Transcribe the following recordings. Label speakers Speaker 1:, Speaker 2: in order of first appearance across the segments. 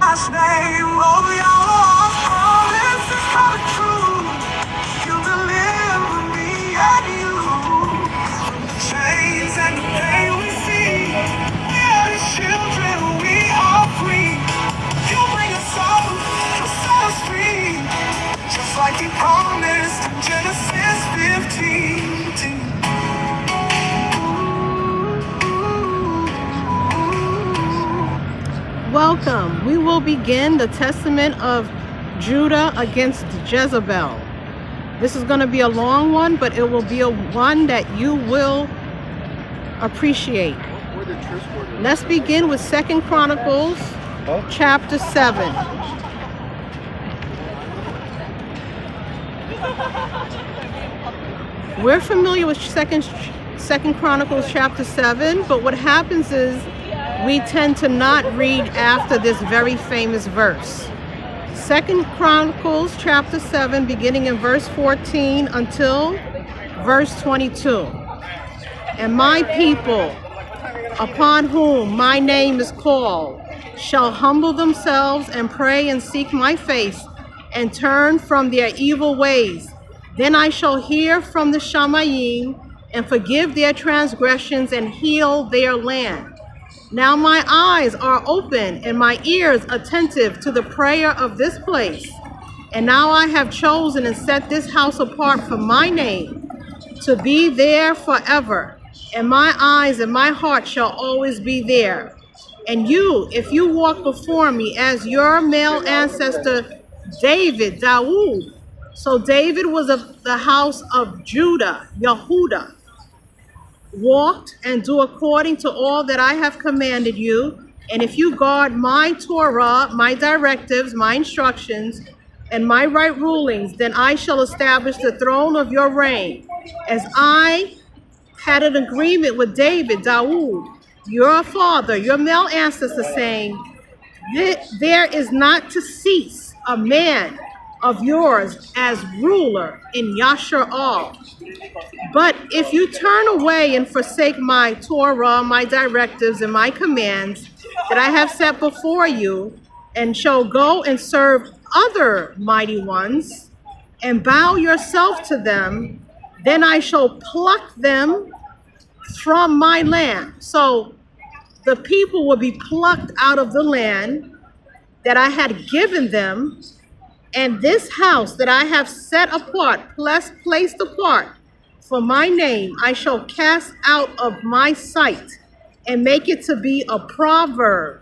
Speaker 1: name, oh Yahweh, promise is coming true. You deliver me and you from the chains and the pain we see. We are His children, we are free. You bring us out, you set us free, just like He promised in Genesis 15. Welcome. We will begin the testament of Judah against Jezebel. This is going to be a long one, but it will be a one that you will appreciate. Let's begin with 2 Chronicles chapter 7. We're familiar with Second Chronicles chapter 7, but what happens is we tend to not read after this very famous verse. 2 Chronicles chapter 7, beginning in verse 14 until verse 22. And my people, upon whom my name is called, shall humble themselves and pray and seek my face and turn from their evil ways. Then I shall hear from the Shamayim and forgive their transgressions and heal their land. Now my eyes are open and my ears attentive to the prayer of this place. And now I have chosen and set this house apart for my name, to be there forever. And my eyes and my heart shall always be there. And you, if you walk before me as your male ancestor David, Dawood. So David was of the house of Judah, Yahudah. Walked and do according to all that I have commanded you. And if you guard my Torah, my directives, my instructions, and my right rulings, then I shall establish the throne of your reign. As I had an agreement with David, Dawood, your father, your male ancestor, saying, there is not to cease a man of yours as ruler in Yasharal. But if you turn away and forsake my Torah, my directives, and my commands that I have set before you, and shall go and serve other mighty ones, and bow yourself to them, then I shall pluck them from my land. So the people will be plucked out of the land that I had given them, and this house that I have set apart, placed apart for my name, I shall cast out of my sight and make it to be a proverb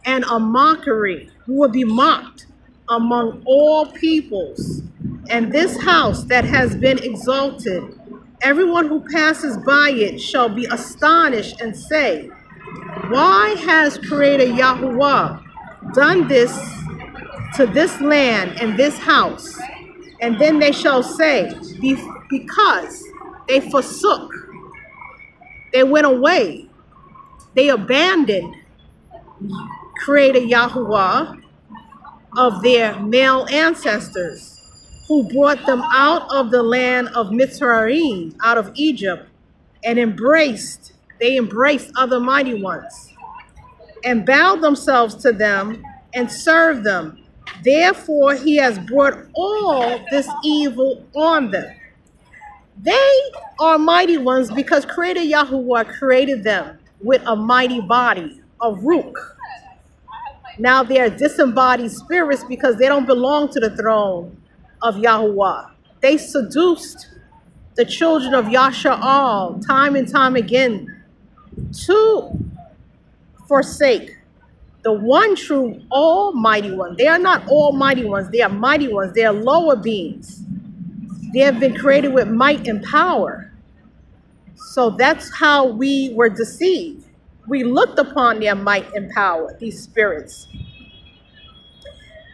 Speaker 1: and a mockery, who will be mocked among all peoples. And this house that has been exalted, everyone who passes by it shall be astonished and say, why has Creator Yahudah done this to this land and this house? And then they shall say, because they forsook, they went away, they abandoned Creator Yahudah of their male ancestors, who brought them out of the land of Mitzrayim, out of Egypt, and they embraced other mighty ones, and bowed themselves to them and served them. Therefore he has brought all this evil on them. They are mighty ones because Creator Yahudah created them with a mighty body, a Ruach. Now they are disembodied spirits because they don't belong to the throne of Yahudah. They seduced the children of Yasha'al time and time again to forsake the one true almighty one. They are not almighty ones. They are mighty ones. They are lower beings. They have been created with might and power. So that's how we were deceived. We looked upon their might and power, these spirits.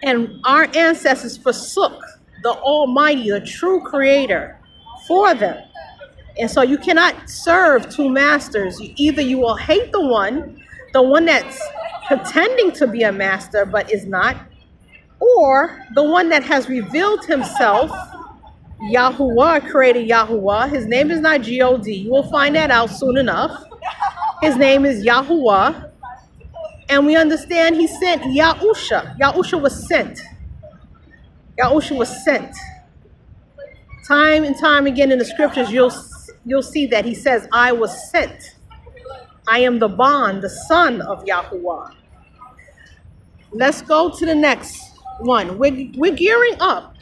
Speaker 1: And our ancestors forsook the Almighty, the true Creator, for them. And so you cannot serve two masters. Either you will hate the one that's pretending to be a master but is not, or the one that has revealed himself, Yahudah, Creator Yahudah. His name is not G-O-D. You will find that out soon enough. His name is Yahudah. And we understand he sent Yahusha. Yahusha was sent. Yahusha was sent. Time and time again in the scriptures, you'll see that he says, I was sent. I am the bond, the son of Yahuwah. Let's go to the next one. We're gearing up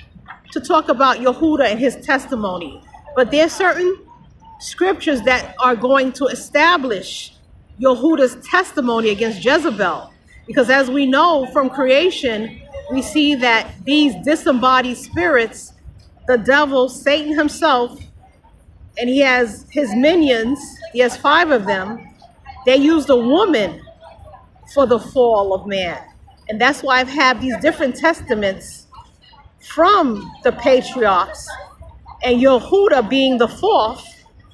Speaker 1: to talk about Yehuda and his testimony. But there are certain scriptures that are going to establish Yehuda's testimony against Jezebel. Because as we know from creation, we see that these disembodied spirits, the devil, Satan himself, and he has his minions, he has 5 of them, they used a woman for the fall of man. And that's why I've had these different testaments from the patriarchs, and Yehuda being the 4th,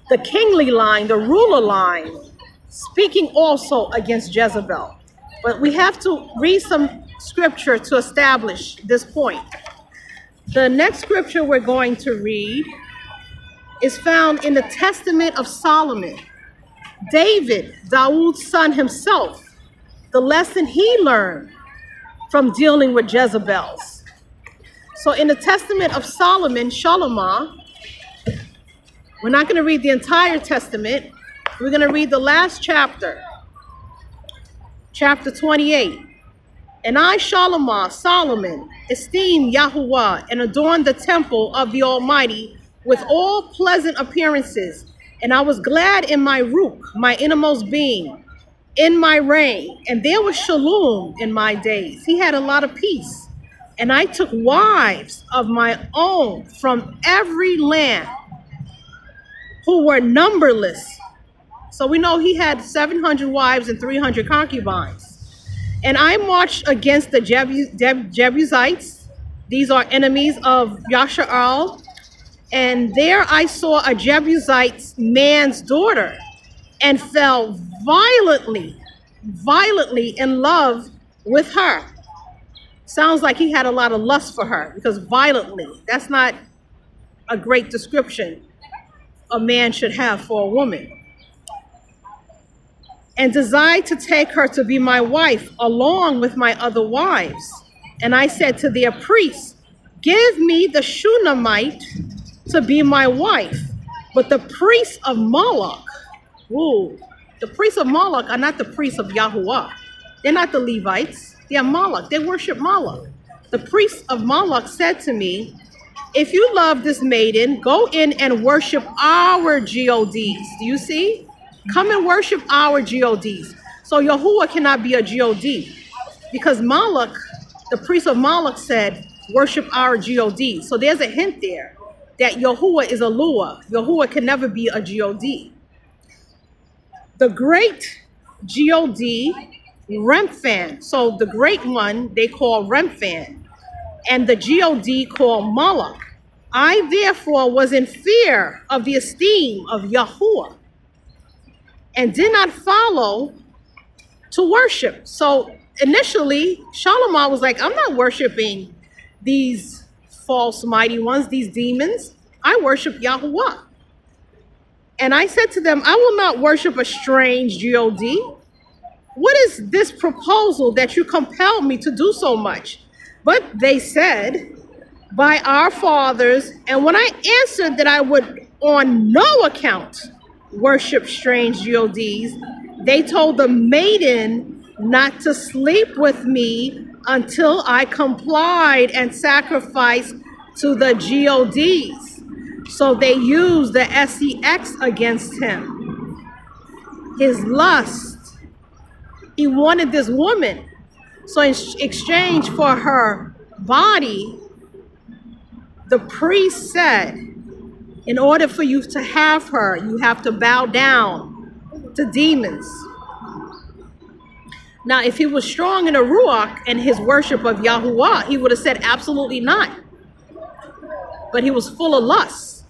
Speaker 1: the kingly line, the ruler line, speaking also against Jezebel. But we have to read some scripture to establish this point. The next scripture we're going to read is found in the Testament of Solomon. David, Dawood's son himself, the lesson he learned from dealing with Jezebels. So in the Testament of Solomon, Shalomah, we're not going to read the entire testament. We're going to read the last chapter, chapter 28. And I, Shalomah, Solomon, esteem Yahuwah and adorn the temple of the Almighty with all pleasant appearances. And I was glad in my rook, my innermost being, in my reign. And there was shalom in my days. He had a lot of peace. And I took wives of my own from every land who were numberless. So we know he had 700 wives and 300 concubines. And I marched against the Jebusites. These are enemies of Yasha'al. And there I saw a Jebusite man's daughter and fell violently in love with her. Sounds like he had a lot of lust for her, because violently, that's not a great description a man should have for a woman. And desired to take her to be my wife along with my other wives. And I said to their priests, give me the Shunammite to be my wife. But the priests of Moloch, the priests of Moloch are not the priests of Yahuwah. They're not the Levites. They are Moloch. They worship Moloch. The priests of Moloch said to me, if you love this maiden, go in and worship our gods. Do you see? Come and worship our gods. So Yahuwah cannot be a God, because Moloch, the priest of Moloch, said, worship our gods. So there's a hint there that Yahuwah is a Lua. Yahuwah can never be a God. The great God, Remphan. So the great one they call Remphan, and the God called Moloch. I therefore was in fear of the esteem of Yahuwah, and did not follow to worship. So initially, Shalomah was like, I'm not worshiping these false mighty ones, these demons. I worship Yahuwah. And I said to them, I will not worship a strange God. What is this proposal that you compel me to do so much? But they said, by our fathers. And when I answered that I would on no account worship strange gods, they told the maiden not to sleep with me until I complied and sacrificed to the gods. So they used the sex against him. His lust. He wanted this woman. So in exchange for her body, the priest said, in order for you to have her, you have to bow down to demons. Now, if he was strong in a Ruach and his worship of Yahuwah, he would have said absolutely not. But he was full of lust,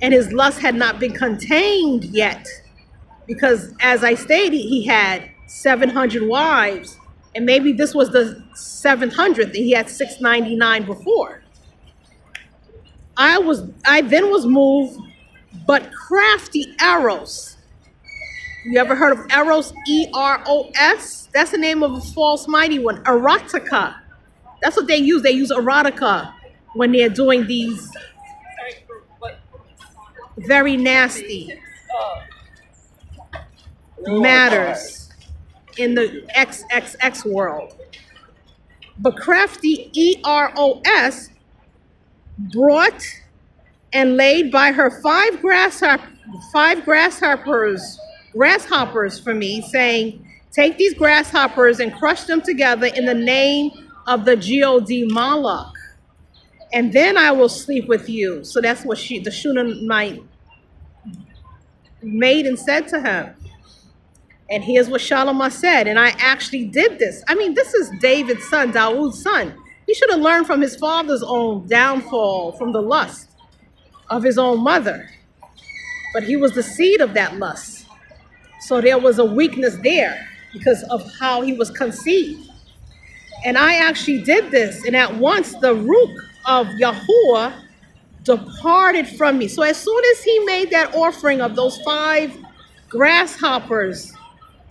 Speaker 1: and his lust had not been contained yet, because as I stated, he had 700 wives, and maybe this was the 700th, and he had 699 before. I then was moved, but crafty arrows You ever heard of Eros? E-R-O-S? That's the name of a false mighty one. Erotica. That's what they use. They use erotica when they're doing these very nasty matters in the XXX world. But crafty, E-R-O-S, brought and laid by her five grasshoppers for me, saying, take these grasshoppers and crush them together in the name of the God Moloch, and then I will sleep with you. So that's what the Shunammite maiden said to him. And here's what Shalomah said, and I actually did this. I mean, this is David's son, Dawood's son. He should have learned from his father's own downfall, from the lust of his own mother. But he was the seed of that lust. So there was a weakness there because of how he was conceived. And I actually did this, and at once the Ruach of Yahudah departed from me. So as soon as he made that offering of those 5 grasshoppers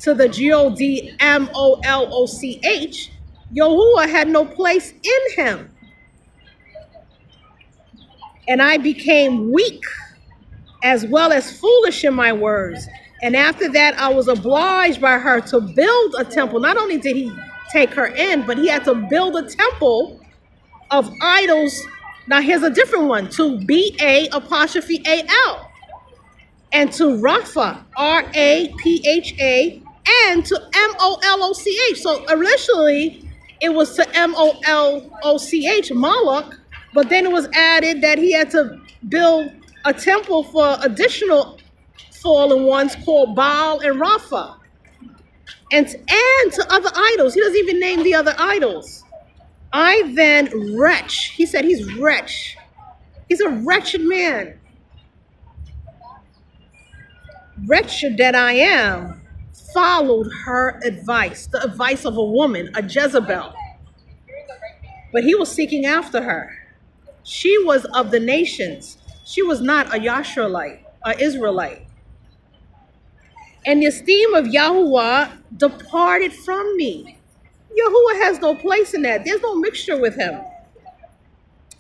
Speaker 1: to the God Moloch, Yahudah had no place in him. And I became weak as well as foolish in my words. And after that, I was obliged by her to build a temple. Not only did he take her in, but he had to build a temple of idols. Now here's a different one, to B-A-L, and to Rapha, R-A-P-H-A, and to M-O-L-O-C-H. So initially it was to M-O-L-O-C-H, Moloch, but then it was added that he had to build a temple for additional fallen ones called Baal and Rapha, and to other idols. He doesn't even name the other idols. I then wretch. He said he's wretch. He's a wretched man. Wretched that I am, followed her advice, the advice of a woman, a Jezebel. But he was seeking after her. She was of the nations. She was not a Yasharite, an Israelite. And the esteem of Yahudah departed from me. Yahudah has no place in that. There's no mixture with him.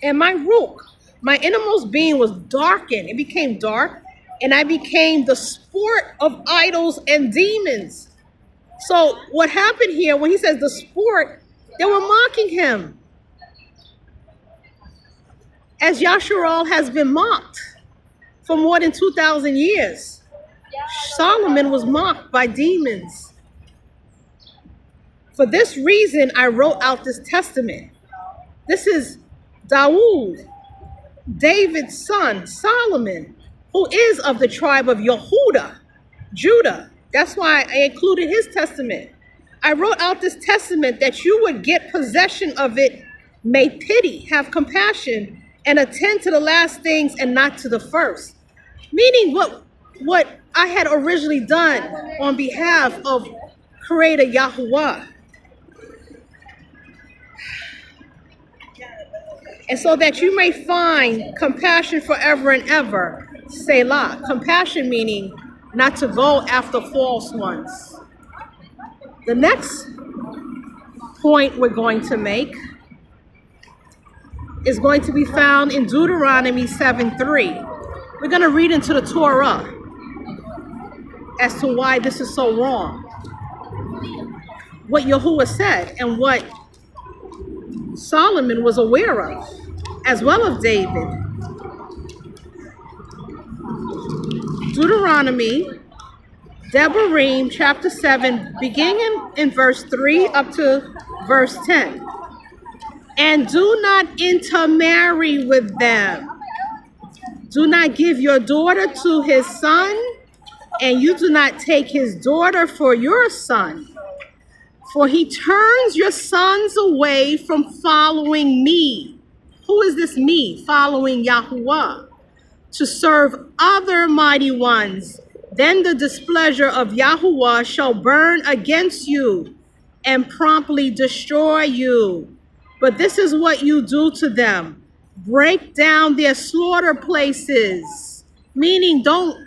Speaker 1: And my Ruach, my innermost being, was darkened. It became dark. And I became the sport of idols and demons. So what happened here, when he says the sport, they were mocking him, as Yasharal has been mocked for more than 2,000 years. Solomon was mocked by demons. For this reason, I wrote out this testament. This is Dawood, David's son, Solomon, who is of the tribe of Yehuda, Judah. That's why I included his testament. I wrote out this testament that you would get possession of it, may pity, have compassion, and attend to the last things and not to the first. Meaning what I had originally done on behalf of Creator Yahudah. And so that you may find compassion forever and ever. Selah. Compassion meaning not to go after false ones. The next point we're going to make is going to be found in Deuteronomy 7:3. We're going to read into the Torah as to why this is so wrong. What Yahudah said and what Solomon was aware of, as well as David. Deuteronomy, Devarim, chapter 7, beginning in verse 3 up to verse 10. And do not intermarry with them. Do not give your daughter to his son, and you do not take his daughter for your son. For he turns your sons away from following me. Who is this me? Following Yahudah. To serve other mighty ones. Then the displeasure of Yahudah shall burn against you and promptly destroy you. But this is what you do to them. Break down their slaughter places. Meaning don't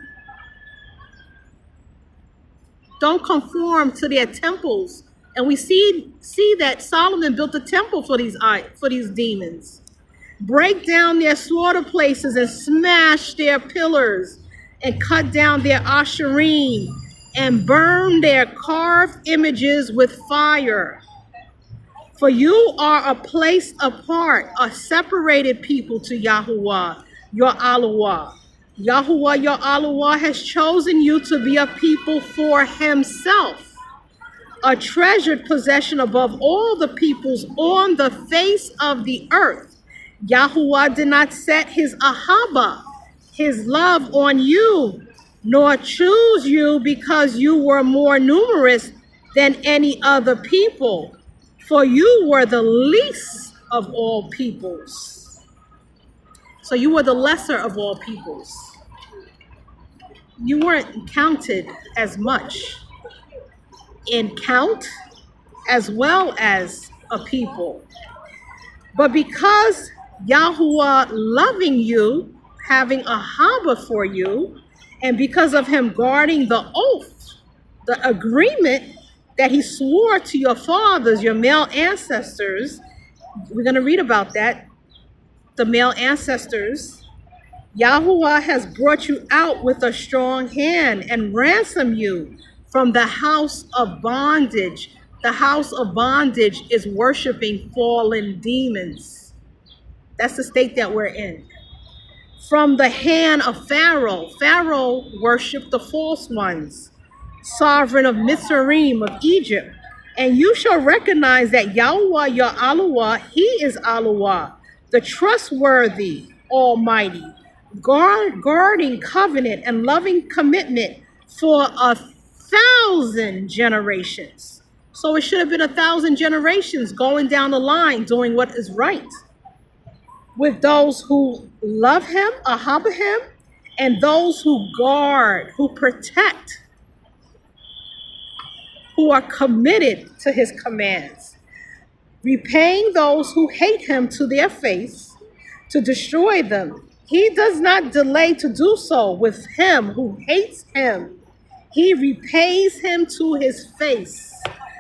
Speaker 1: Don't conform to their temples. And we see that Solomon built a temple for these demons. Break down their slaughter places and smash their pillars and cut down their asherim and burn their carved images with fire. For you are a place apart, a separated people to Yahuwah, your Aluwah. Yahuwah, your Aluwah, has chosen you to be a people for himself, a treasured possession above all the peoples on the face of the earth. Yahuwah did not set his ahaba, his love, on you, nor choose you because you were more numerous than any other people, for you were the least of all peoples. So you were the lesser of all peoples. You weren't counted as much in count as well as a people. But because Yahuwah loving you, having a haba for you, and because of him guarding the oath, the agreement that he swore to your fathers, your male ancestors, we're going to read about that, the male ancestors, Yahuwah has brought you out with a strong hand and ransomed you from the house of bondage. The house of bondage is worshiping fallen demons. That's the state that we're in. From the hand of Pharaoh. Pharaoh worshiped the false ones, sovereign of Mitzrayim, of Egypt. And you shall recognize that Yahuwah, your Aluwah, he is Aluwah, the trustworthy, almighty, guarding covenant and loving commitment for 1,000 generations. So it should have been 1,000 generations going down the line doing what is right with those who love him, ahaba him, and those who guard, who protect, who are committed to his commands, repaying those who hate him to their face, to destroy them. He does not delay to do so with him who hates him. He repays him to his face.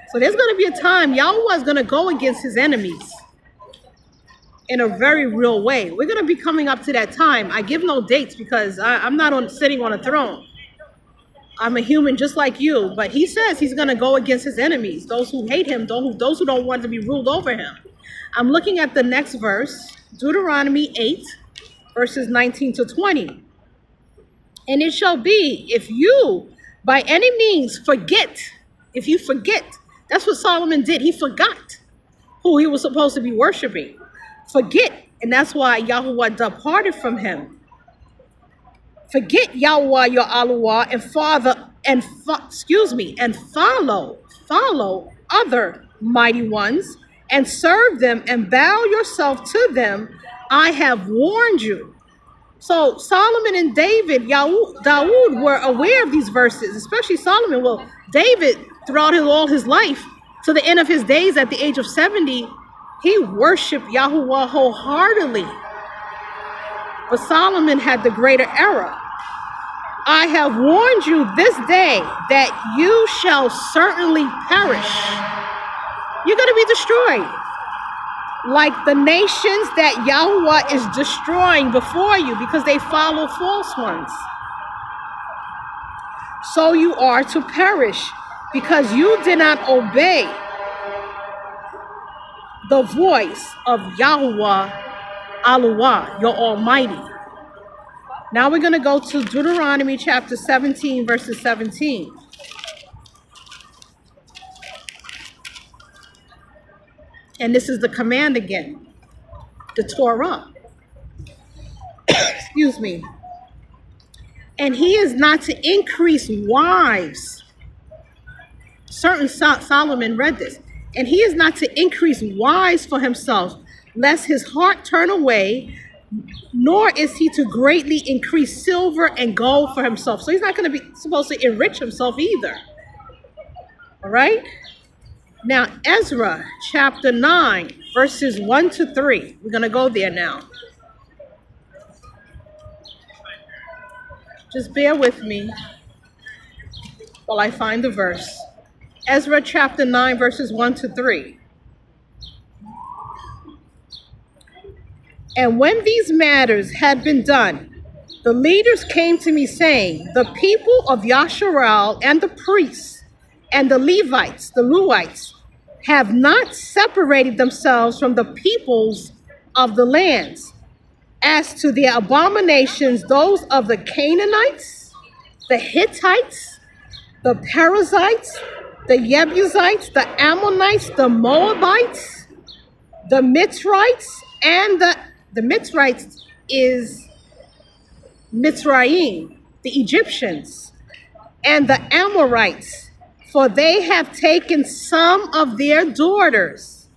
Speaker 1: So there's going to be a time Yahuwah is going to go against his enemies in a very real way. We're going to be coming up to that time. I give no dates because I'm not sitting on a throne. I'm a human just like you, but he says he's going to go against his enemies, those who hate him, those who don't want to be ruled over him. I'm looking at the next verse, Deuteronomy 8, verses 19 to 20. And it shall be, if you by any means forget, if you forget, that's what Solomon did. He forgot who he was supposed to be worshiping. Forget, and that's why Yahuwah departed from him. Forget Yahuwah your Aluwah and follow other mighty ones and serve them and bow yourself to them. I have warned you. So Solomon and David, Dawood were aware of these verses, especially Solomon. Well, David, throughout all his life, to the end of his days at the age of 70, he worshiped Yahuwah wholeheartedly. But Solomon had the greater error. I have warned you this day that you shall certainly perish. You're going to be destroyed, like the nations that Yahuwah is destroying before you because they follow false ones. So you are to perish because you did not obey the voice of Yahuwah Aluwah, your Almighty. Now we're going to go to Deuteronomy chapter 17, verses 17. And this is the command again, the Torah. Excuse me. And he is not to increase wives. Certain Solomon read this. And he is not to increase wives for himself, lest his heart turn away, nor is he to greatly increase silver and gold for himself. So he's not going to be supposed to enrich himself either. All right? Now, Ezra chapter 9, verses 1 to 3. We're going to go there now. Just bear with me. while I find the verse. Ezra chapter 9, verses 1 to 3. And when these matters had been done, the leaders came to me saying, the people of Yasharal and the priests and the Levites, the Luites, have not separated themselves from the peoples of the lands. As to their abominations, those of the Canaanites, the Hittites, the Perizzites, the Jebusites, the Ammonites, the Moabites, the Mitzrites, and the Mitzrites is Mitzrayim, the Egyptians, and the Amorites, for they have taken some of their daughters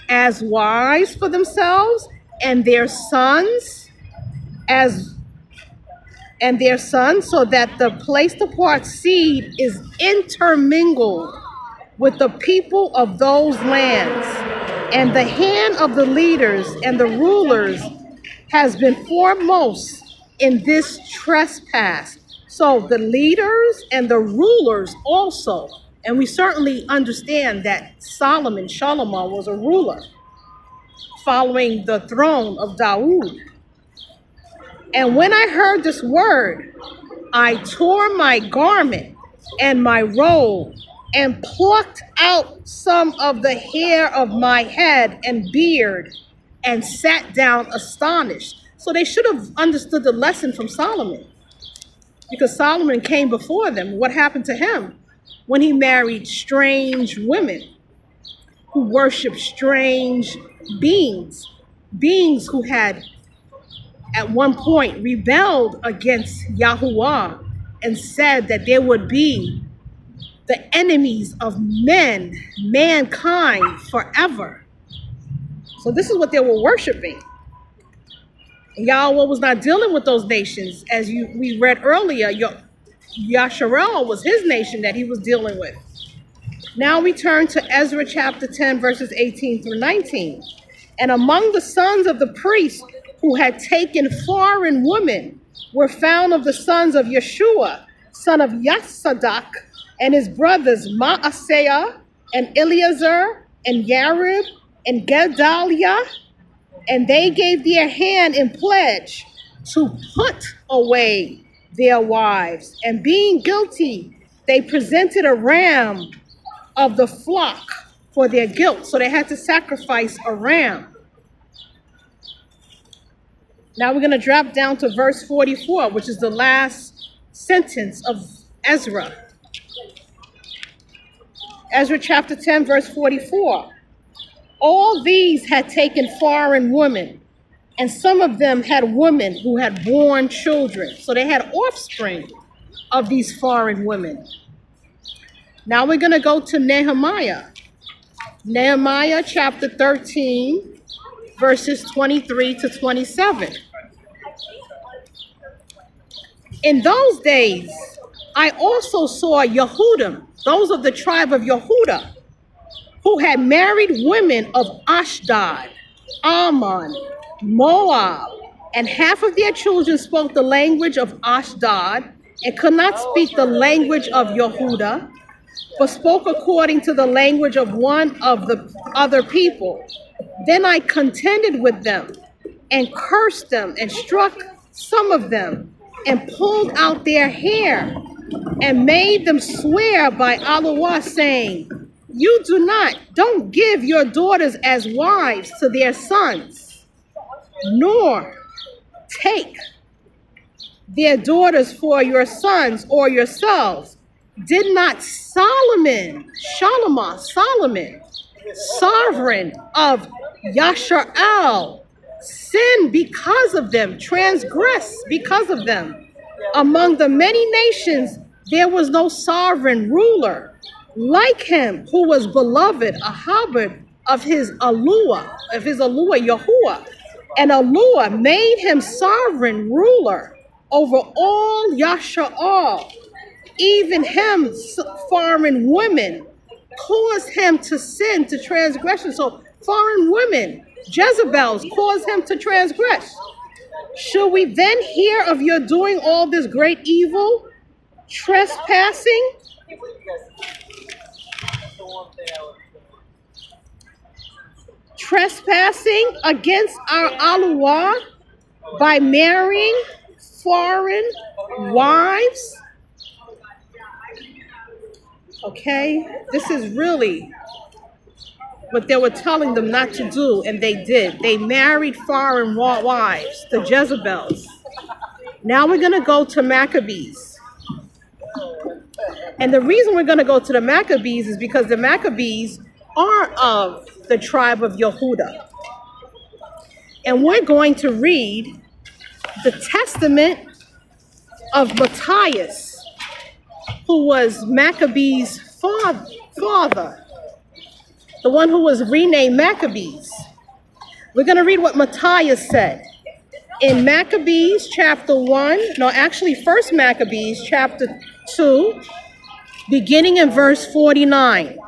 Speaker 1: as wives for themselves, and their sons so that the placed apart seed is intermingled with the people of those lands. And the hand of the leaders and the rulers has been foremost in this trespass. So the leaders and the rulers also, and we certainly understand that Solomon was a ruler following the throne of Dawood. And when I heard this word, I tore my garment and my robe and plucked out some of the hair of my head and beard and sat down astonished. So they should have understood the lesson from Solomon, because Solomon came before them. What happened to him when he married strange women who worshiped strange beings who had at one point rebelled against Yahudah and said that there would be the enemies of mankind forever. So this is what they were worshiping. And Yahweh was not dealing with those nations. As we read earlier, Yasharal was his nation that he was dealing with. Now we turn to Ezra chapter 10, verses 18 through 19. And among the sons of the priests who had taken foreign women were found of the sons of Yeshua, son of Yasadak, and his brothers Maaseiah and Eleazar and Yarib and Gedaliah, and they gave their hand in pledge to put away their wives. And being guilty, they presented a ram of the flock for their guilt. So they had to sacrifice a ram. Now we're going to drop down to verse 44, which is the last sentence of Ezra. Ezra chapter 10, verse 44. All these had taken foreign women, and some of them had women who had borne children. So they had offspring of these foreign women. Now we're going to go to Nehemiah. Nehemiah chapter 13, verses 23 to 27. In those days, I also saw Yehudim, those of the tribe of Yehuda, who had married women of Ashdod, Ammon, Moab, and half of their children spoke the language of Ashdod and could not speak the language of Yehuda, but spoke according to the language of one of the other people. Then I contended with them and cursed them and struck some of them and pulled out their hair and made them swear by Allah, saying, you don't give your daughters as wives to their sons, nor take their daughters for your sons or yourselves. Did not Solomon, sovereign of Yasharal, sin because of them, transgress because of them? Among the many nations, there was no sovereign ruler like him, who was beloved, a habit of his Alua, Yahuwah. And Alua made him sovereign ruler over all Yasha'al. Even him, foreign women, caused him to sin, to transgression. So foreign women, Jezebels, caused him to transgress. Should we then hear of your doing all this great evil, trespassing, Trespassing against our Aluah by marrying foreign wives. Okay, this is really what they were telling them not to do, and they did. They married foreign wives, the Jezebels. Now we're going to go to Maccabees. And the reason we're going to go to the Maccabees is because the Maccabees are of the tribe of Yehuda. And we're going to read the testament of Matthias, who was Maccabees' father, the one who was renamed Maccabees. We're going to read what Matthias said in Maccabees chapter 1 Maccabees chapter 2, beginning in verse 49.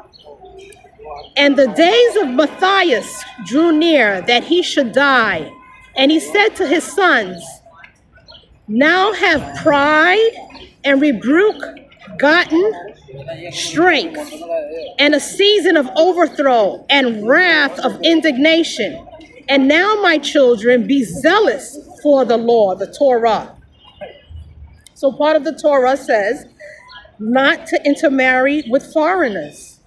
Speaker 1: And the days of Matthias drew near that he should die, and he said to his sons, now have pride and rebuke gotten strength, and a season of overthrow and wrath of indignation. And now, my children, be zealous for the law, the Torah. So part of the Torah says not to intermarry with foreigners.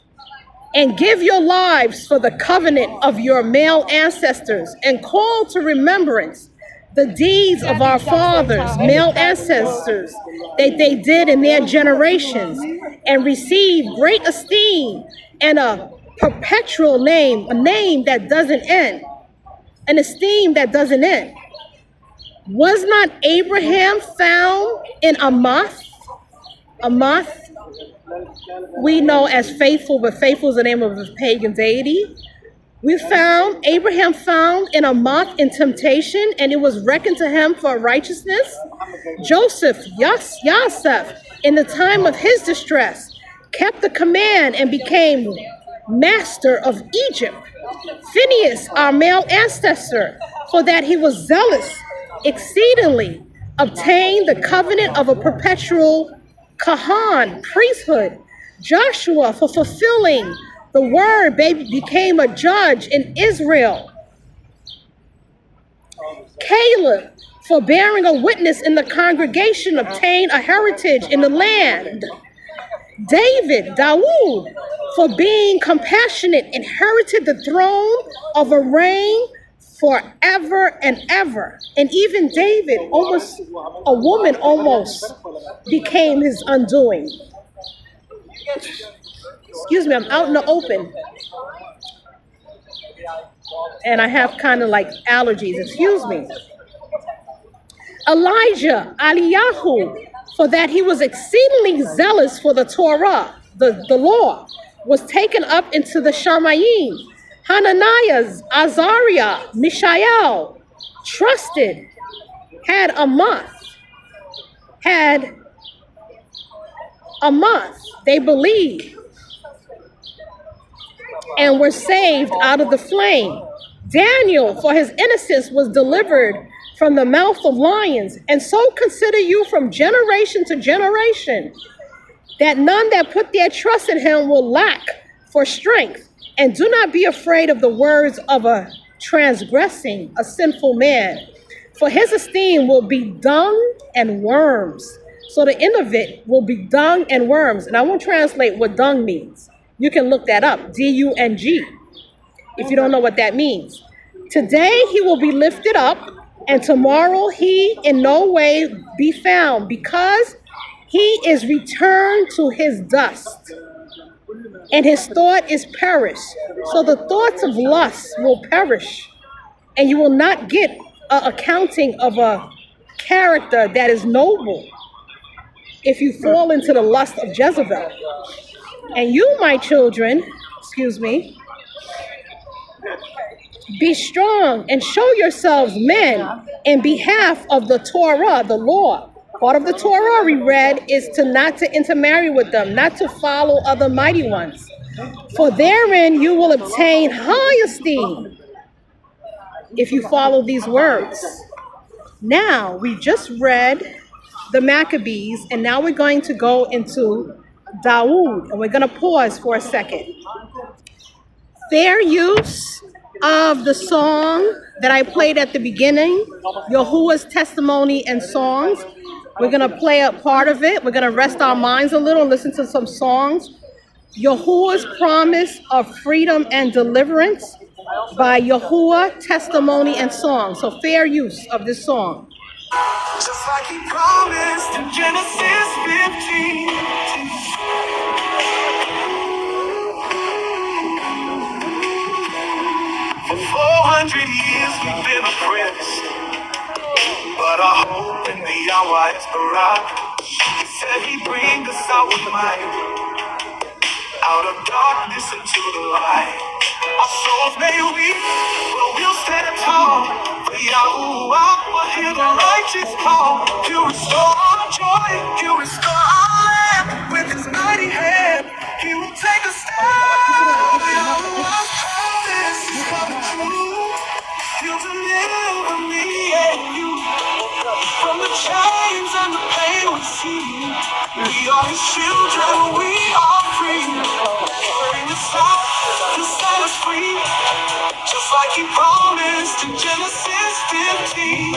Speaker 1: And give your lives for the covenant of your male ancestors, and call to remembrance the deeds of our fathers, male ancestors, that they did in their generations, and receive great esteem and a perpetual name, a name that doesn't end, an esteem that doesn't end. Was not Abraham found in Amath? Amath, we know as faithful, but faithful is the name of a pagan deity. Abraham found in Amath in temptation, and it was reckoned to him for righteousness. Joseph, Yosef, in the time of his distress, kept the command and became master of Egypt. Phineas, our male ancestor, for that he was zealous exceedingly, obtained the covenant of a perpetual Kahan, priesthood. Joshua, for fulfilling the word, became a judge in Israel. Caleb, for bearing a witness in the congregation, obtained a heritage in the land. Dawood, for being compassionate, inherited the throne of a reign forever and ever. And even David, a woman almost became his undoing. Excuse me, I'm out in the open. And I have kind of like allergies, excuse me. Elijah, Eliyahu, for that he was exceedingly zealous for the Torah, the law, was taken up into the Shamayim. Hananiah, Azariah, Mishael, trusted, had a month, they believed, and were saved out of the flame. Daniel, for his innocence, was delivered from the mouth of lions. And so consider you from generation to generation, that none that put their trust in him will lack for strength. And do not be afraid of the words of a transgressing, a sinful man, for his esteem will be dung and worms. So the end of it will be dung and worms. And I won't translate what dung means. You can look that up, D-U-N-G, if you don't know what that means. Today he will be lifted up, and tomorrow he in no way be found, because he is returned to his dust, and his thought is perished. So the thoughts of lust will perish, and you will not get an accounting of a character that is noble if you fall into the lust of Jezebel. And you, my children, be strong and show yourselves men in behalf of the Torah, the law. Part of the Torah we read is not to intermarry with them, not to follow other mighty ones. For therein you will obtain high esteem if you follow these words. Now, we just read the Maccabees, and now we're going to go into Dawood. And we're going to pause for a second. Fair use of the song that I played at the beginning, Yahuwah's testimony and songs. We're going to play a part of it. We're going to rest our minds a little and listen to some songs. Yahuwah's promise of freedom and deliverance by Yahuwah, testimony and song. So fair use of this song. Just like he promised in Genesis 15. For 400 years we've been oppressed, but our hope in the Yahweh is Barak. He said he'd bring us out with might, out of darkness into the light. Our souls may weak, but we'll stand tall. For Yahuwah will hear the righteous call. He'll restore our joy, he'll restore our land. With his mighty hand, he will take us down. Yahuwah's promise is coming true. He'll deliver me and you from the chains and the pain we see. We are his children, we are free. Bring us out to set us free, just like he promised in Genesis 15.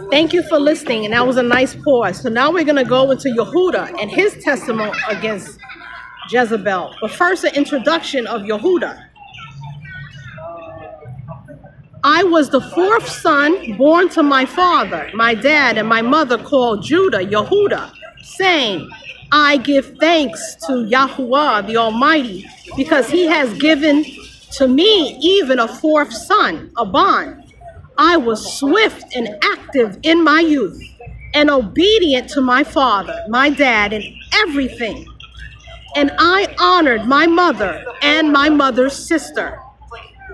Speaker 1: Thank you for listening, and that was a nice pause. So now we're going to go into Yehuda and his testimony against Jezebel. But first, an introduction of Yahudah. I was the fourth son born to my father, my dad, and my mother called Judah, Yahudah, saying, I give thanks to Yahuwah, the Almighty, because he has given to me even a fourth son, a bond. I was swift and active in my youth, and obedient to my father, my dad, in everything. And I honored my mother and my mother's sister.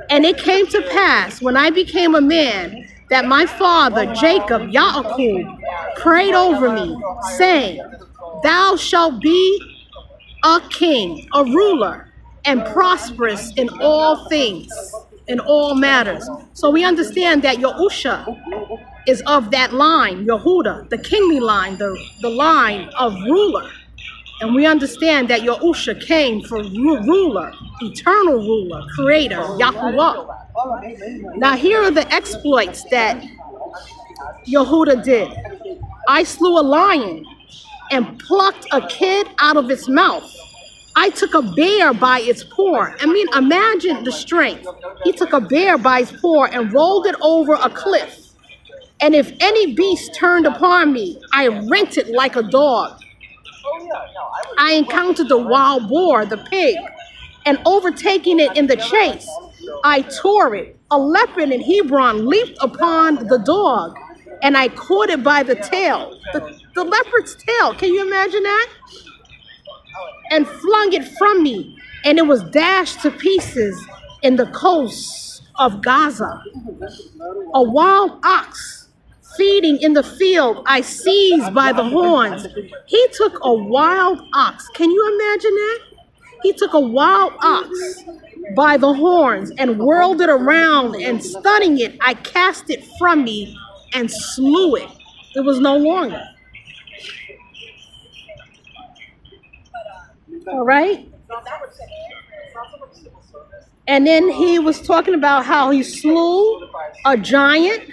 Speaker 1: And it came to pass, when I became a man, that my father, Jacob, Yaakov, prayed over me, saying, Thou shalt be a king, a ruler, and prosperous in all things, in all matters. So we understand that Yahusha is of that line, Yahudah, the kingly line, the line of ruler. And we understand that Yahusha came for ruler, eternal ruler, creator, Yahuwah. Now here are the exploits that Yehuda did. I slew a lion and plucked a kid out of its mouth. I took a bear by its paw. I mean, imagine the strength. He took a bear by its paw and rolled it over a cliff. And if any beast turned upon me, I rent it like a dog. I encountered the wild boar, the pig, and overtaking it in the chase, I tore it. A leopard in Hebron leaped upon the dog, and I caught it by the tail. The leopard's tail, can you imagine that? And flung it from me, and it was dashed to pieces in the coast of Gaza. A wild ox feeding in the field, I seized by the horns. He took a wild ox. Can you imagine that? He took a wild ox by the horns and whirled it around, and stunning it, I cast it from me and slew it. It was no longer. All right? And then he was talking about how he slew a giant.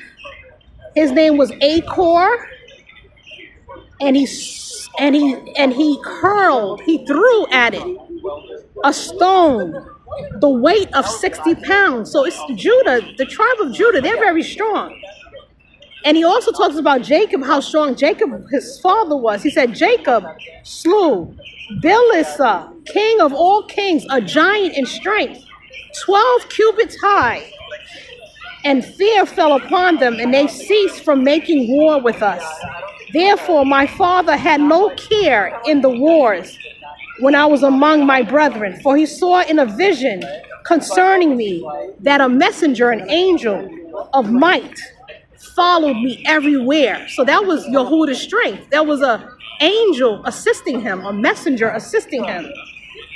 Speaker 1: His name was Achor, and he threw at it a stone, the weight of 60 pounds. So it's Judah, the tribe of Judah, they're very strong. And he also talks about Jacob, how strong Jacob, his father, was. He said, Jacob slew Bilissa, king of all kings, a giant in strength, 12 cubits high. And fear fell upon them, and they ceased from making war with us. Therefore, my father had no care in the wars when I was among my brethren, for he saw in a vision concerning me that a messenger, an angel of might, followed me everywhere. So that was Yehudah's strength. There was an angel assisting him, a messenger assisting him,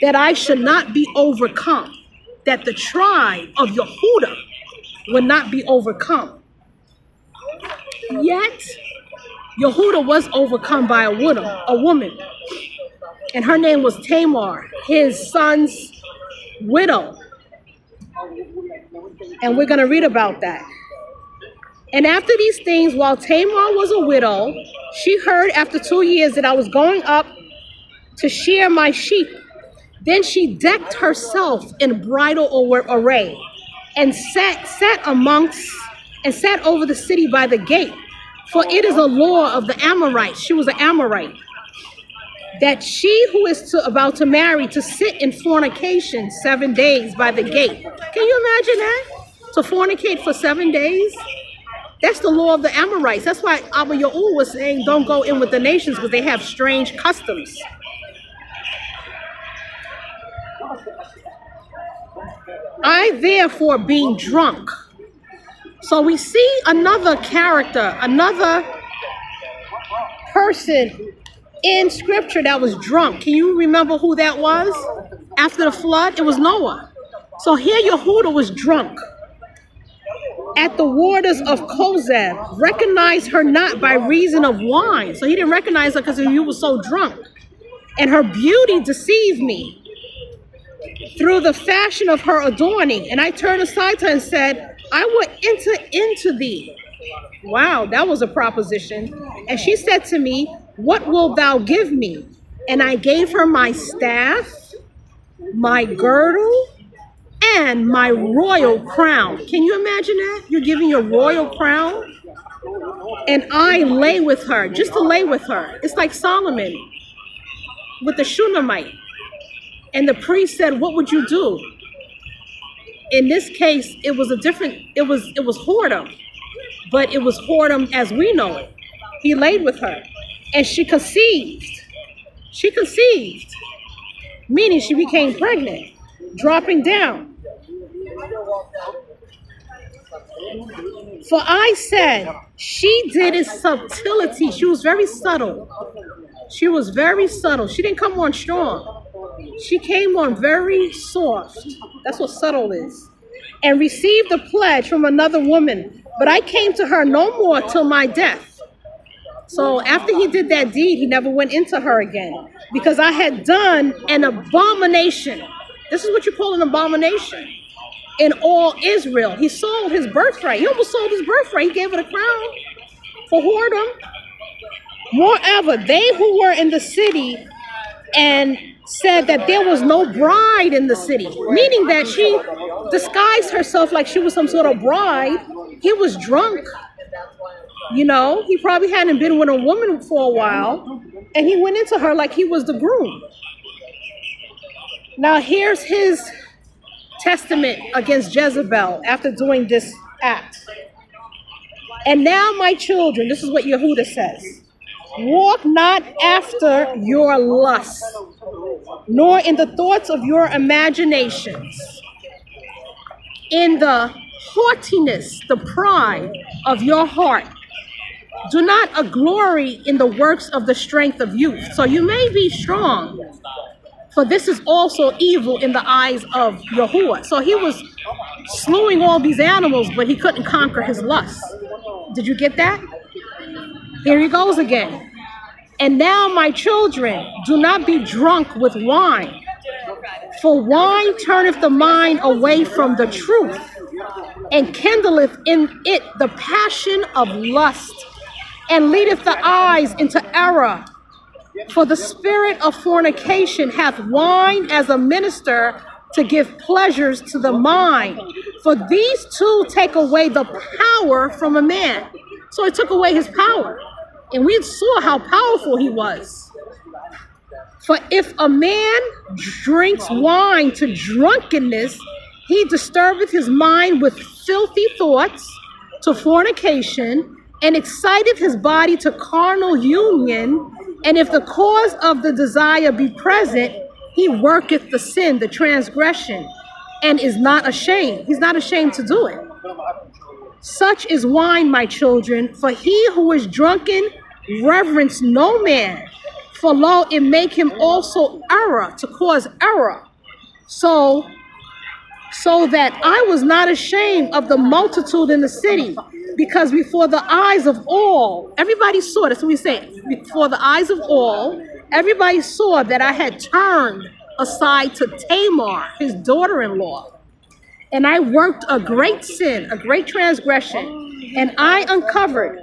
Speaker 1: that I should not be overcome, that the tribe of Yehuda would not be overcome. Yet Yehuda was overcome by a woman, and her name was Tamar, his son's widow. And we're going to read about that. And after these things, while Tamar was a widow, she heard after 2 years that I was going up to shear my sheep. Then she decked herself in bridal array and sat over the city by the gate. For it is a law of the Amorites. She was an Amorite. That she who is about to marry to sit in fornication 7 days by the gate. Can you imagine that? To fornicate for 7 days? That's the law of the Amorites. That's why Abba Yahudah was saying don't go in with the nations because they have strange customs. I therefore being drunk. So we see another character, another person in scripture that was drunk. Can you remember who that was? After the flood, it was Noah. So here Yehuda was drunk at the waters of Kozeb, recognized her not by reason of wine. So he didn't recognize her because he was so drunk. And her beauty deceived me through the fashion of her adorning. And I turned aside to her and said, I will enter into thee. Wow, that was a proposition. And she said to me, what wilt thou give me? And I gave her my staff, my girdle, and my royal crown. Can you imagine that? You're giving your royal crown? And I lay with her, just to lay with her. It's like Solomon with the Shunammite. And the priest said, what would you do? In this case, it was whoredom. But it was whoredom as we know it. He laid with her. And she conceived. She conceived. Meaning she became pregnant. Dropping down. For I said, she did it subtlety. She was very subtle. She was very subtle. She didn't come on strong. She came on very soft. That's what subtle is. And received a pledge from another woman. But I came to her no more till my death. So after he did that deed, he never went into her again. Because I had done an abomination. This is what you call an abomination. In all Israel. He sold his birthright. He almost sold his birthright. He gave it a crown for whoredom. Moreover, they who were in the city and said that there was no bride in the city, meaning that she disguised herself like she was some sort of bride. He was drunk. You know, he probably hadn't been with a woman for a while, and he went into her like he was the groom. Now here's his testament against Jezebel after doing this act. And now, my children, this is what Yehuda says. Walk not after your lust, nor in the thoughts of your imaginations, in the haughtiness, the pride of your heart. Do not glory in the works of the strength of youth. So you may be strong, for this is also evil in the eyes of Yahudah. So he was slewing all these animals, but he couldn't conquer his lust. Did you get that? Here he goes again. And now, my children, do not be drunk with wine, for wine turneth the mind away from the truth, and kindleth in it the passion of lust, and leadeth the eyes into error. For the spirit of fornication hath wine as a minister to give pleasures to the mind. For these two take away the power from a man. So it took away his power. And we saw how powerful he was. For if a man drinks wine to drunkenness, he disturbeth his mind with filthy thoughts to fornication, and exciteth his body to carnal union. And if the cause of the desire be present, he worketh the sin, the transgression, and is not ashamed. He's not ashamed to do it. Such is wine, my children, for he who is drunken reverence no man, for lo, it make him also error, to cause error. So so that I was not ashamed of the multitude in the city, because before the eyes of all, everybody saw, that's what we say, before the eyes of all, everybody saw that I had turned aside to Tamar, his daughter-in-law. And I worked a great sin, a great transgression, and I uncovered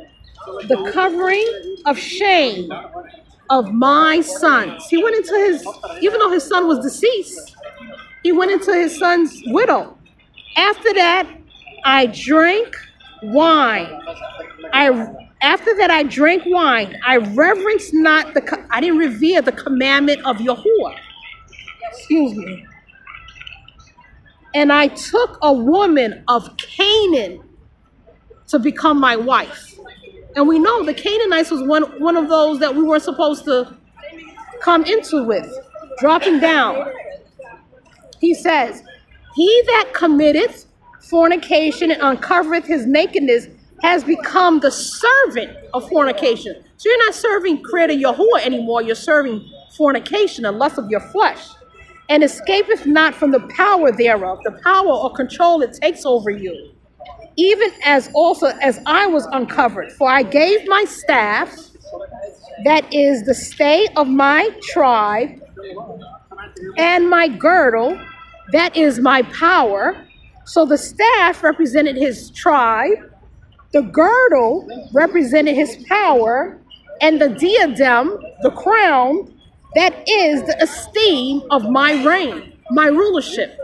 Speaker 1: the covering of shame of my sons. He went into his, even though his son was deceased, he went into his son's widow. After that, I drank wine. After that, I drank wine. I reverenced not I didn't revere the commandment of Yahudah. Excuse me. And I took a woman of Canaan to become my wife. And we know the Canaanites was one of those that we weren't supposed to come into with, dropping down. He says, he that committeth fornication and uncovereth his nakedness has become the servant of fornication. So you're not serving Creator Yahudah anymore. You're serving fornication, the lust of your flesh. And escapeth not from the power thereof, the power or control it takes over you. Even as also as I was uncovered, for I gave my staff, that is the stay of my tribe, and my girdle, that is my power. So the staff represented his tribe, the girdle represented his power, and the diadem, the crown, that is the esteem of my reign, my rulership.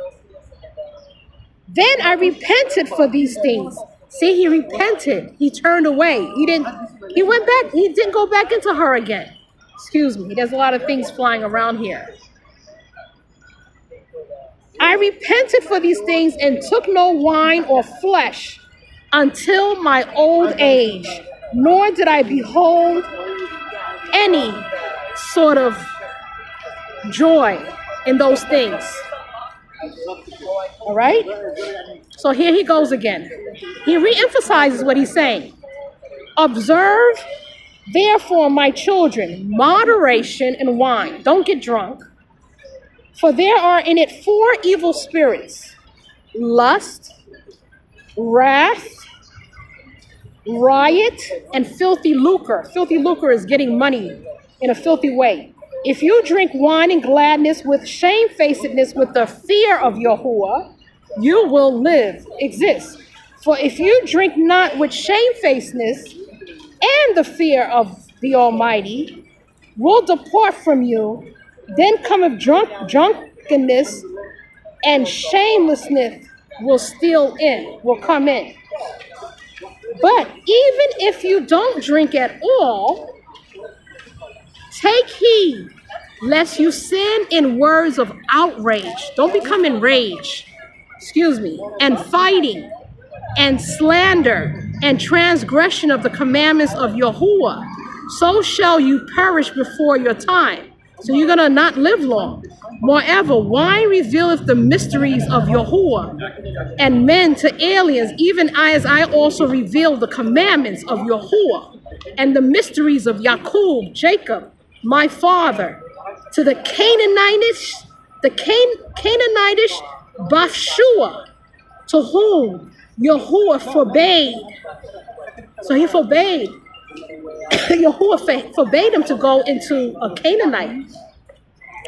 Speaker 1: Then I repented for these things. See, he repented. He turned away. He went back. He didn't go back into her again. Excuse me. There's a lot of things flying around here. I repented for these things and took no wine or flesh until my old age, nor did I behold any sort of joy in those things. All right? So here he goes again. He reemphasizes what he's saying. Observe, therefore, my children, moderation in wine. Don't get drunk. For there are in it 4 evil spirits: lust, wrath, riot, and filthy lucre. Filthy lucre is getting money in a filthy way. If you drink wine in gladness with shamefacedness, with the fear of Yahudah, you will live, exist. For if you drink not with shamefacedness and the fear of the Almighty, will depart from you, then cometh drunkenness, and shamelessness will come in. But even if you don't drink at all, take heed lest you sin in words of outrage. Don't become enraged. And fighting and slander and transgression of the commandments of Yahudah. So shall you perish before your time. So you're going to not live long. Moreover, wine revealeth the mysteries of Yahudah, and men to aliens, even as I also reveal the commandments of Yahudah, and the mysteries of Jacob, Jacob, my father, to the Canaanitish, Bathshua, to whom Yahudah forbade. So he forbade. Yahudah forbade him to go into a Canaanite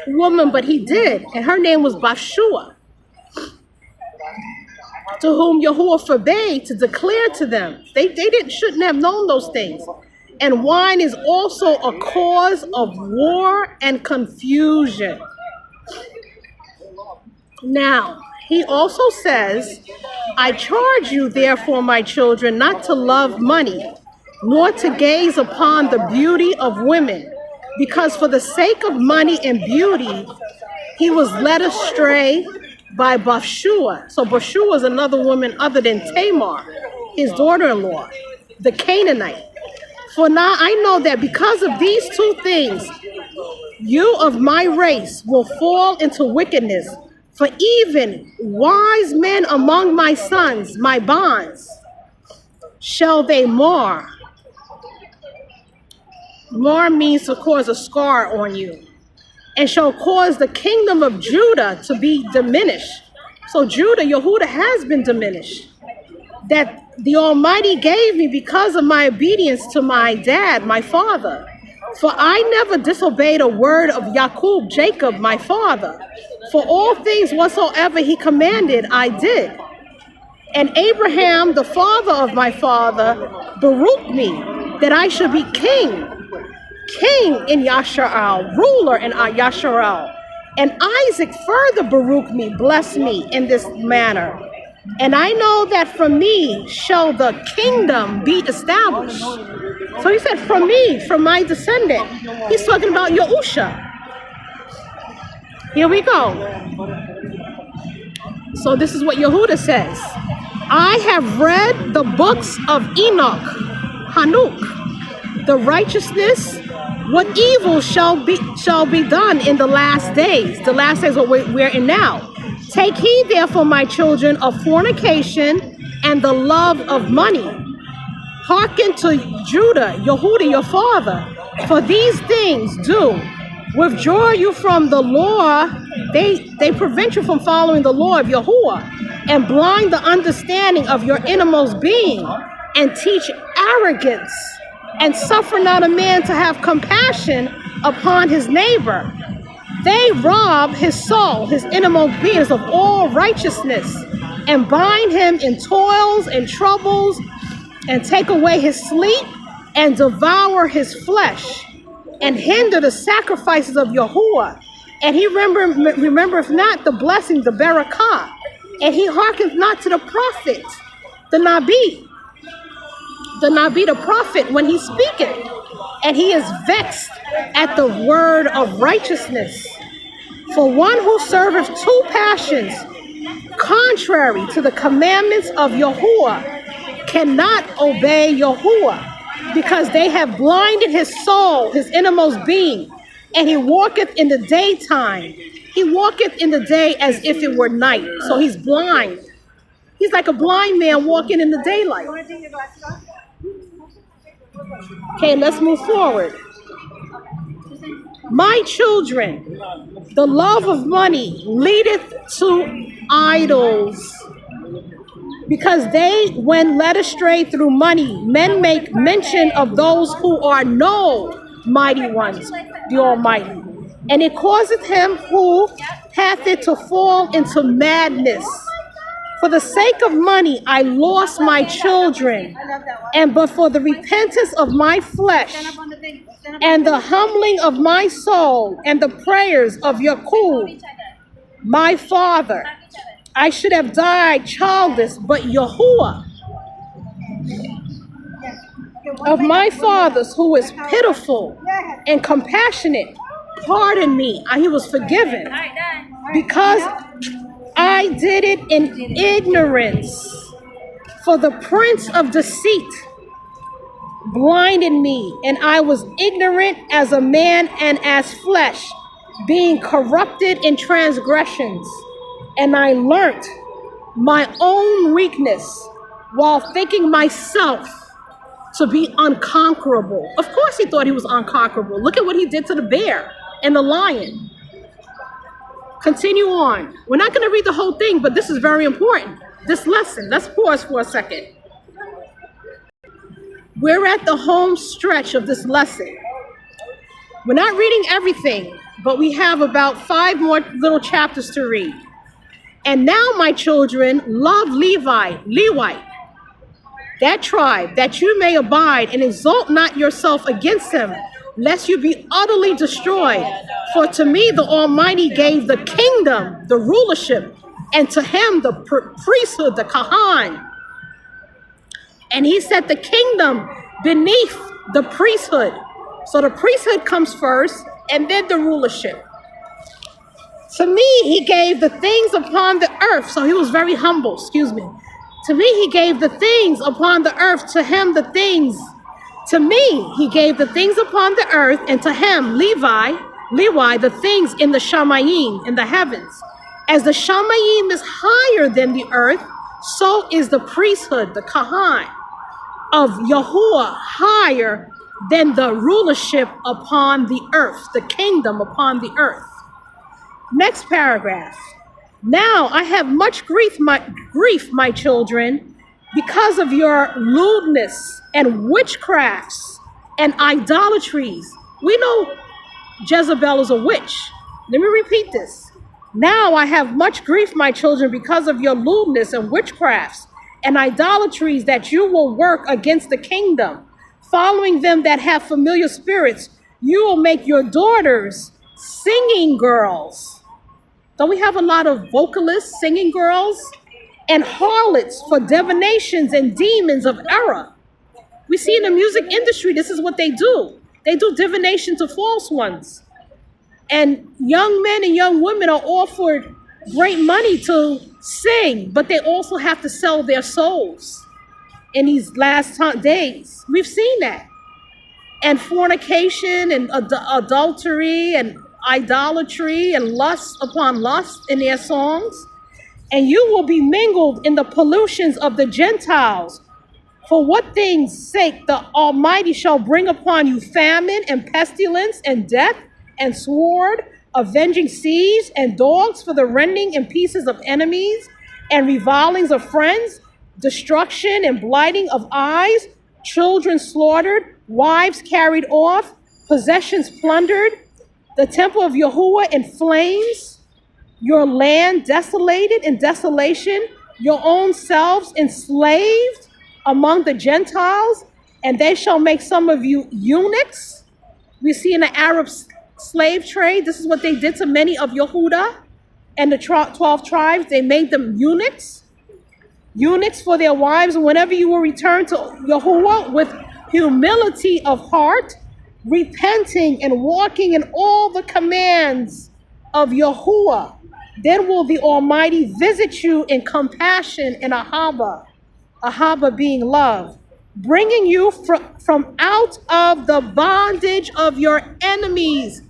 Speaker 1: woman, but he did, and her name was Bathshua, to whom Yahudah forbade to declare to them. They shouldn't have known those things. And wine is also a cause of war and confusion. Now, he also says, I charge you, therefore, my children, not to love money, nor to gaze upon the beauty of women, because for the sake of money and beauty, he was led astray by Bathshua. So Bathshua is another woman other than Tamar, his daughter-in-law, the Canaanite. For now I know that because of these 2 things, you of my race will fall into wickedness. For even wise men among my sons, my bonds, shall they mar. Mar means to cause a scar on you. And shall cause the kingdom of Judah to be diminished. So Judah, Yehuda has been diminished. That the Almighty gave me because of my obedience to my dad, my father. For I never disobeyed a word of Jacob, Jacob, my father. For all things whatsoever he commanded, I did. And Abraham, the father of my father, baruch me, that I should be king in Yasharal, ruler in Yasharal. And Isaac further baruch me, bless me in this manner. And I know that from me shall the kingdom be established. So he said, from me, from my descendant. He's talking about Yahusha. Here we go. So this is what Yehuda says. I have read the books of Enoch, Hanuk, the righteousness, what evil shall be done in the last days. The last days what we're in now. Take heed, therefore, my children, of fornication and the love of money. Hearken to Judah, Yehuda, your father, for these things do withdraw you from the law. They prevent you from following the law of Yahudah, and blind the understanding of your innermost being, and teach arrogance, and suffer not a man to have compassion upon his neighbor. They rob his soul, his innermost beings, of all righteousness, and bind him in toils and troubles, and take away his sleep, and devour his flesh, and hinder the sacrifices of Yahuwah. And he remembereth not the blessing, the barakah, and he hearkens not to the prophet, the Nabi, the prophet, when he speaketh, and he is vexed at the word of righteousness. For one who serveth two passions, contrary to the commandments of Yahuwah, cannot obey Yahuwah, because they have blinded his soul, his innermost being, and he walketh in the daytime. He walketh in the day as if it were night. So he's blind. He's like a blind man walking in the daylight. Okay, let's move forward. My children, the love of money leadeth to idols, because they, when led astray through money, men make mention of those who are no mighty ones, the Almighty. And it causeth him who hath it to fall into madness. For the sake of money I lost my children, and but for the repentance of my flesh, and the humbling of my soul, and the prayers of Yakub, my father, I should have died childless, but Yahuwah of my fathers, who is pitiful and compassionate, pardon me. He was forgiven, because I did it in ignorance. For the prince of deceit blinded me, and I was ignorant as a man and as flesh, being corrupted in transgressions. And I learnt my own weakness, while thinking myself to be unconquerable. Of course he thought he was unconquerable. Look at what he did to the bear and the lion. Continue on. We're not going to read the whole thing, but this is very important. This lesson. Let's pause for a second. We're at the home stretch of this lesson. We're not reading everything, but we have about 5 more little chapters to read. And now, my children, love Levi, that tribe, that you may abide, and exalt not yourself against him, lest you be utterly destroyed. For to me the Almighty gave the kingdom, the rulership, and to him the priesthood, the kahan. And he set the kingdom beneath the priesthood. So the priesthood comes first, and then the rulership. To me, he gave the things upon the earth. So he was very humble, To me, he gave the things upon the earth, to him the things. To me, he gave the things upon the earth, and to him, Levi, the things in the Shamayim, in the heavens. As the Shamayim is higher than the earth, so is the priesthood, the Kahan, of Yahuwah higher than the rulership upon the earth, the kingdom upon the earth. Next paragraph. Now I have much grief, my children, because of your lewdness and witchcrafts and idolatries. We know Jezebel is a witch. Let me repeat this. Now I have much grief, my children, because of your lewdness and witchcrafts and idolatries that you will work against the kingdom. Following them that have familiar spirits, you will make your daughters singing girls. Don't we have a lot of vocalists, singing girls? And harlots for divinations and demons of error. We see in the music industry, this is what they do. They do divination to false ones. And young men and young women are offered great money to sing, but they also have to sell their souls in these last days. We've seen that. And fornication and adultery and idolatry and lust upon lust in their songs. And you will be mingled in the pollutions of the Gentiles. For what things' sake the Almighty shall bring upon you famine and pestilence and death and sword, avenging seas and dogs for the rending in pieces of enemies and revilings of friends, destruction and blighting of eyes, children slaughtered, wives carried off, possessions plundered, the temple of Yahudah in flames, your land desolated in desolation, your own selves enslaved among the Gentiles, and they shall make some of you eunuchs. We see in the Arab slave trade, this is what they did to many of Yehuda and the 12 tribes. They made them eunuchs for their wives. And whenever you will return to Yahudah with humility of heart, repenting and walking in all the commands of Yahudah, then will the Almighty visit you in compassion and ahava being love, bringing you from out of the bondage of your enemies.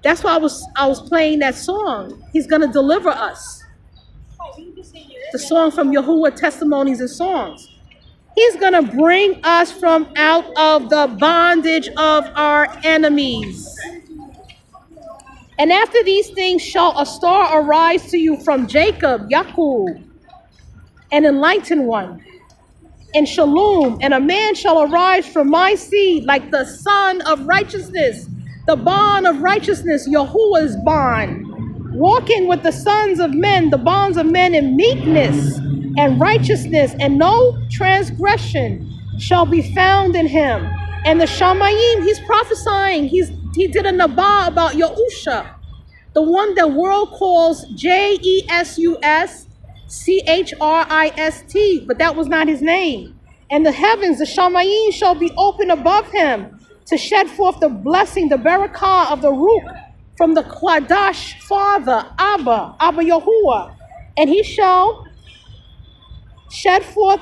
Speaker 1: That's why I was playing that song. He's going to deliver us. The song from Yahudah, Testimonies and Songs. He's going to bring us from out of the bondage of our enemies. And after these things shall a star arise to you from Jacob, Yaakov, an enlightened one, and Shalom, and a man shall arise from my seed like the Son of Righteousness, the bond of righteousness, Yahuwah's bond, walking with the sons of men, the bonds of men in meekness and righteousness, and no transgression shall be found in him. And the Shamayim, he's prophesying, he did a Nabah about Yahusha, the one the world calls Jesuschrist, but that was not his name. And the heavens, the Shamayim, shall be open above him to shed forth the blessing, the barakah of the Ruach from the Quadash Father, Abba Yahuwah. And he shall shed forth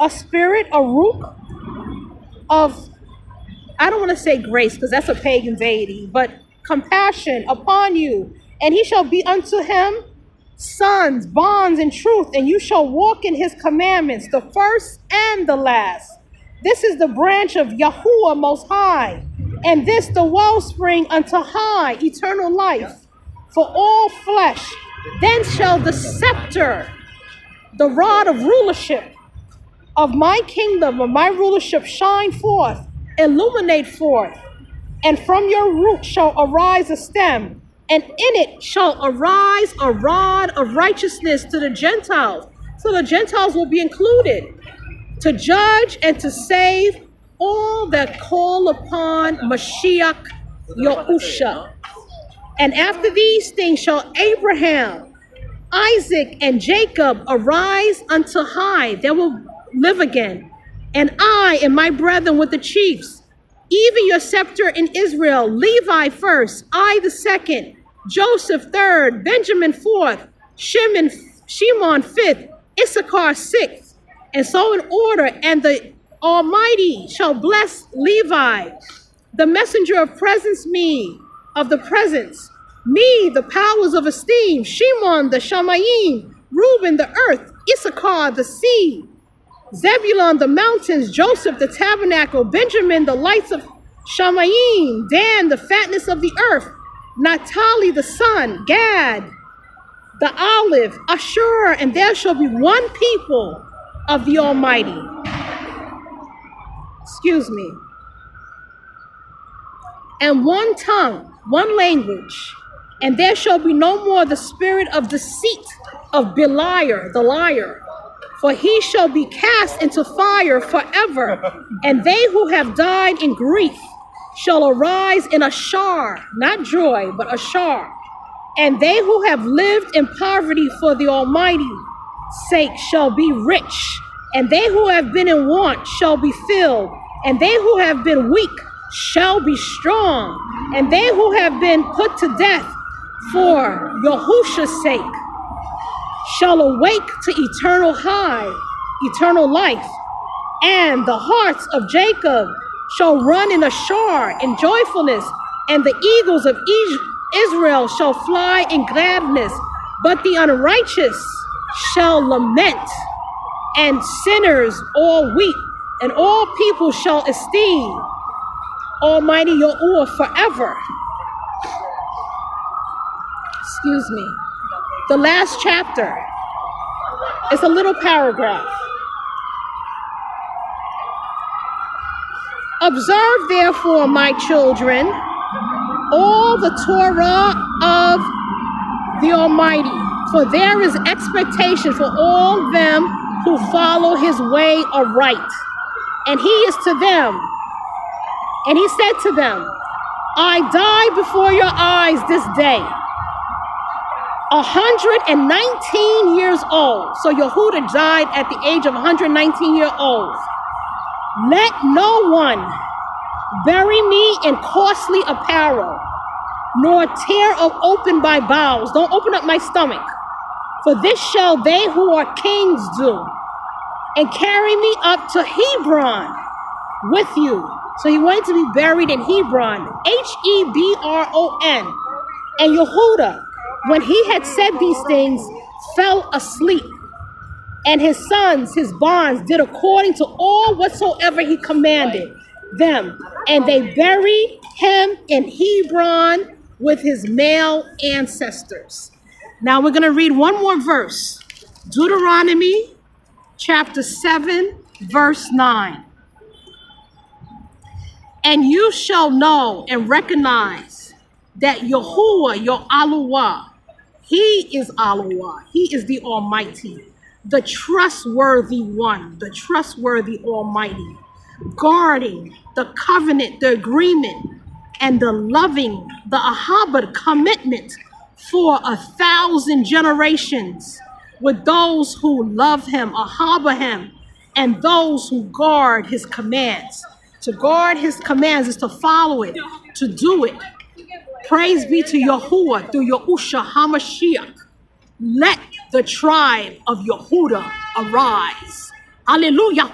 Speaker 1: a spirit, a Ruach of, I don't want to say grace because that's a pagan deity, but compassion upon you. And he shall be unto him sons, bonds, and truth, and you shall walk in his commandments, the first and the last. This is the branch of Yahuwah Most High, and this the wellspring unto high eternal life for all flesh. Then shall the scepter, the rod of rulership of my kingdom, of my rulership, shine forth, illuminate forth, and from your root shall arise a stem, and in it shall arise a rod of righteousness to the Gentiles. So the Gentiles will be included to judge and to save all that call upon Mashiach Yahusha. And after these things shall Abraham, Isaac, and Jacob arise unto high. They will live again. And I and my brethren with the chiefs, even your scepter in Israel, Levi first, I the second, Joseph third, Benjamin fourth, Shimon fifth, Issachar sixth, and so in order. And the Almighty shall bless Levi, the messenger of presence, me, of the presence, me, the powers of esteem, Shimon the Shamayim, Reuben the earth, Issachar the sea, Zebulun the mountains, Joseph the tabernacle, Benjamin the lights of Shamayim, Dan the fatness of the earth, Naphtali the sun, Gad the olive, Ashur, and there shall be one people of the Almighty. Excuse me. And one tongue, one language, and there shall be no more the spirit of deceit of Beliar, the liar, for he shall be cast into fire forever, and they who have died in grief shall arise in Ashar, not joy, but Ashar, and they who have lived in poverty for the Almighty's sake shall be rich, and they who have been in want shall be filled, and they who have been weak shall be strong, and they who have been put to death for Yahusha's sake shall awake to eternal life, and the hearts of Jacob shall run in Ashar in joyfulness, and the eagles of Israel shall fly in gladness, but the unrighteous shall lament, and sinners all weep, and all people shall esteem Almighty Yahudah forever. Excuse me. The last chapter is a little paragraph. Observe therefore, my children, all the Torah of the Almighty, for there is expectation for all them who follow his way aright. And he is to them, and he said to them, I die before your eyes this day, 119 years old. So Yehuda died at the age of 119 years old. Let no one bury me in costly apparel, nor tear open my bowels. Don't open up my stomach. For this shall they who are kings do, and carry me up to Hebron with you. So he wanted to be buried in Hebron, Hebron. And Yehuda, when he had said these things, fell asleep. And his sons, his bonds, did according to all whatsoever he commanded them. And they buried him in Hebron with his male ancestors. Now we're going to read one more verse. Deuteronomy chapter 7, verse 9. And you shall know and recognize that Yahudah, your Aluah, he is Aluah. He is the Almighty, the trustworthy one, the trustworthy Almighty, guarding the covenant, the agreement, and the loving, the Ahabad commitment for 1,000 generations with those who love him, Ahaba him, and those who guard his commands. To guard his commands is to follow it, to do it. Praise be to Yahudah through Yahusha HaMashiach. Let the tribe of Yehuda arise. Hallelujah.